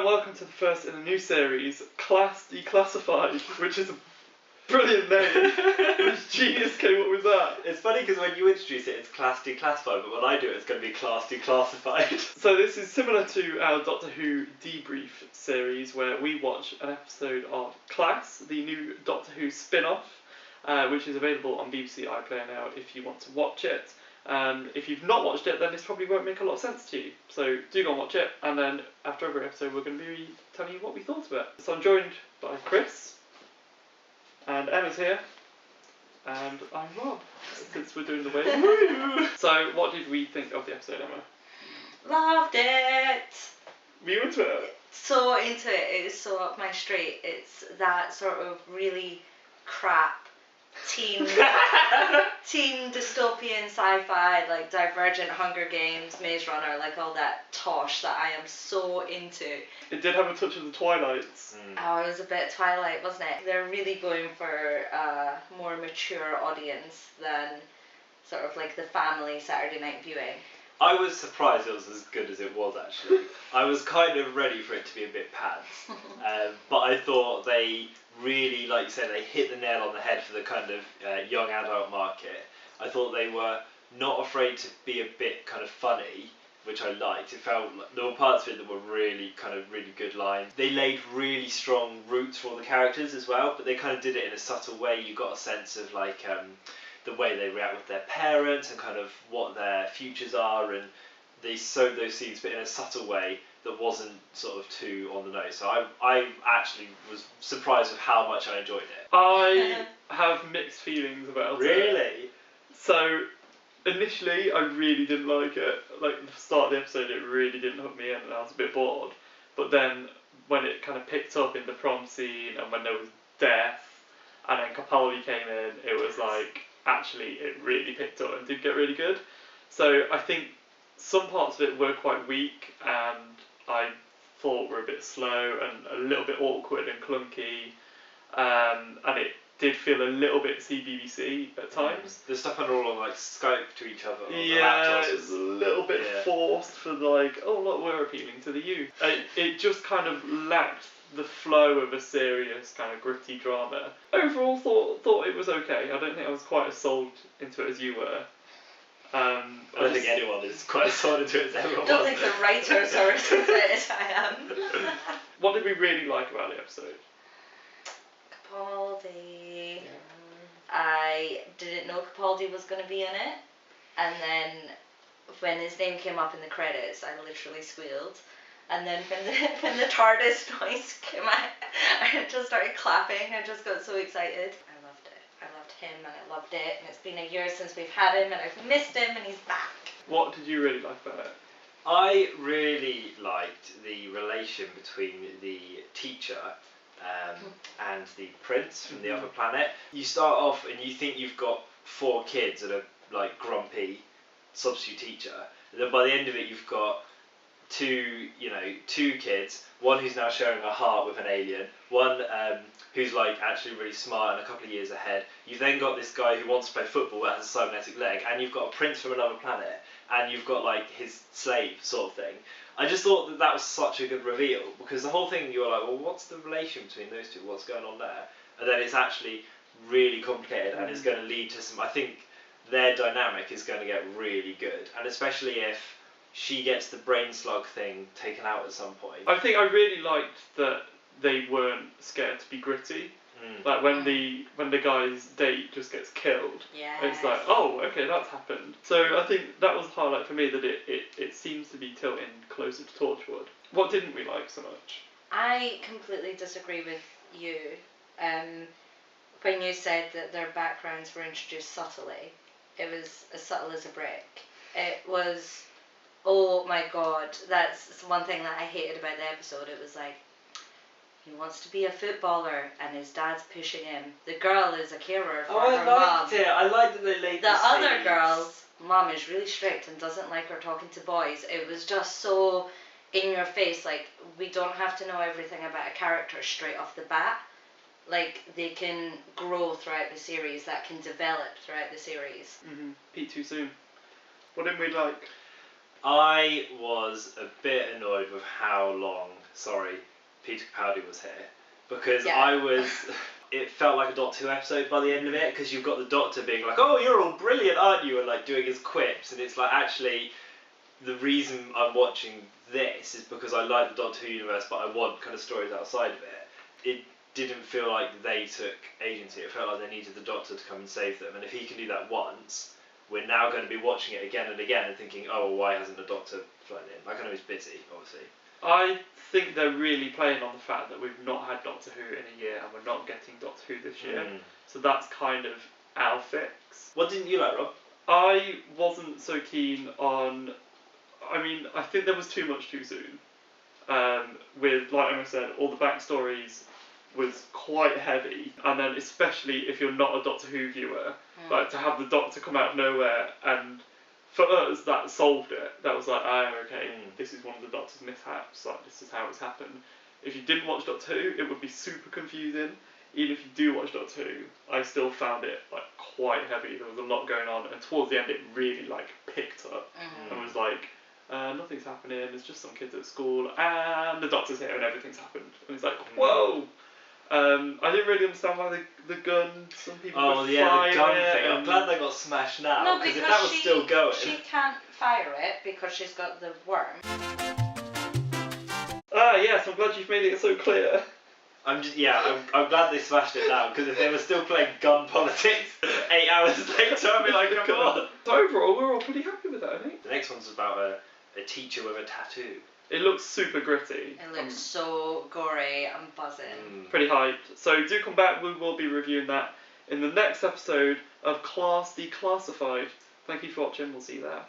welcome to the first in a new series, Declassified, which is a brilliant name. Which genius came up with that? It's funny because when you introduce it, it's Class Declassified, but when I do it, it's going to be Class Declassified. So this is similar to our Doctor Who debrief series, where we watch an episode of Class, the new Doctor Who spin-off, which is available on BBC iPlayer now if you want to watch it. If you've not watched it, then this probably won't make a lot of sense to you. So do go and watch it, and then after every episode we're going to be telling you what we thought of it. So I'm joined by Chris, and Emma's here, and I'm Rob, since we're doing the wave. So what did we think of the episode, Emma? Loved it! Were you into it? So into it, it is so up my street. It's that sort of really crap teen dystopian sci-fi, like Divergent, Hunger Games, Maze Runner, like all that tosh that I am so into. It did have a touch of the Twilights. Oh, it was a bit Twilight, wasn't it? They're really going for a more mature audience than sort of like the family Saturday night viewing. I was surprised it was as good as it was, actually. I was kind of ready for it to be a bit pants. But I thought they really, like you said, they hit the nail on the head for the kind of young adult market. I thought they were not afraid to be a bit kind of funny, which I liked. It felt like there were parts of it that were really good lines. They laid really strong roots for all the characters as well, but they kind of did it in a subtle way. You got a sense of like the way they react with their parents and kind of what their futures are, and they sowed those seeds but in a subtle way that wasn't sort of too on the nose. So I actually was surprised with how much I enjoyed it. I have mixed feelings about it. Really? So initially I really didn't like it. Like the start of the episode, it really didn't hook me in and I was a bit bored. But then when it kind of picked up in the prom scene and when there was death and then Capaldi came in, it was like, actually it really picked up and did get really good. So I think some parts of it were quite weak and I thought were a bit slow and a little bit awkward and clunky, and it did feel a little bit CBBC at times. The stuff when they're all on like Skype to each other. Yeah, it's a little bit forced for like, oh look, we're appealing to the youth. It just kind of lacked the flow of a serious kind of gritty drama. Overall, thought it was okay. I don't think I was quite as sold into it as you were. I don't think anyone is quite as sold into it as everyone. I don't think the writers are as into it as I am. What did we really like about the episode? Capaldi. Yeah. I didn't know Capaldi was going to be in it, and then when his name came up in the credits, I literally squealed. And then when the TARDIS noise came out, I just started clapping. I just got so excited. I loved it. I loved him and I loved it. And it's been a year since we've had him and I've missed him and he's back. What did you really like about it? I really liked the relation between the teacher and the prince from the other planet. You start off and you think you've got 4 kids and a like grumpy substitute teacher. And then by the end of it you've got two kids, one who's now sharing a heart with an alien, one who's like actually really smart and a couple of years ahead. You've then got this guy who wants to play football but has a cybernetic leg, and you've got a prince from another planet, and you've got like his slave sort of thing. I just thought that was such a good reveal, because the whole thing you're like, well, what's the relation between those two? What's going on there? And then it's actually really complicated, and it's going to lead to some. I think their dynamic is going to get really good, and especially if she gets the brain slug thing taken out at some point. I think I really liked that they weren't scared to be gritty. Like when the guy's date just gets killed, it's like, oh, okay, that's happened. So I think that was the highlight for me, that it seems to be tilting closer to Torchwood. What didn't we like so much? I completely disagree with you. When you said that their backgrounds were introduced subtly, it was as subtle as a brick. It was... Oh my god, that's one thing that I hated about the episode. It was like, he wants to be a footballer and his dad's pushing him. The girl is a carer for her mom. I liked it. I liked that they laid the other girl's mom is really strict and doesn't like her talking to boys. It was just so in your face, like, we don't have to know everything about a character straight off the bat. Like, they can grow throughout the series, that can develop throughout the series. Peak too soon. What didn't we like? I was a bit annoyed with how long, Peter Capaldi was here. Because Yeah. it felt like a Doctor Who episode by the end of it, because you've got the Doctor being like, oh, you're all brilliant, aren't you? And like doing his quips, and it's like, actually, the reason I'm watching this is because I like the Doctor Who universe, but I want kind of stories outside of it. It didn't feel like they took agency. It felt like they needed the Doctor to come and save them. And if he can do that once, we're now going to be watching it again and again and thinking, oh, well, why hasn't the Doctor flown in? Like, I know he's busy, obviously. I think they're really playing on the fact that we've not had Doctor Who in a year and we're not getting Doctor Who this year. So that's kind of our fix. What didn't you like, Rob? I wasn't so keen on... I mean, I think there was too much too soon. With, like Emma said, all the backstories was quite heavy. And then especially if you're not a Doctor Who viewer, like to have the Doctor come out of nowhere, and for us that solved it. That was like, okay, this is one of the Doctor's mishaps, like this is how it's happened. If you didn't watch Doctor Who, it would be super confusing. Even if you do watch Doctor Who, I still found it like quite heavy. There was a lot going on, and towards the end it really like picked up and was like, nothing's happening, it's just some kids at school and the Doctor's here and everything's happened. And it's like, whoa! I didn't really understand why the gun, some people were the gun thing. I'm glad they got smashed now, No, because because if that was still going... she can't fire it because she's got the worm. Yes, I'm glad you've made it so clear. I'm glad they smashed it now, because if they were still playing gun politics 8 hours later, I'd be like, come on. So overall, we're all pretty happy with that, I think. The next one's about a teacher with a tattoo. It looks super gritty. It looks so gory. I'm buzzing. Pretty hyped. So do come back, we will be reviewing that in the next episode of Class Declassified. Thank you for watching, we'll see you there.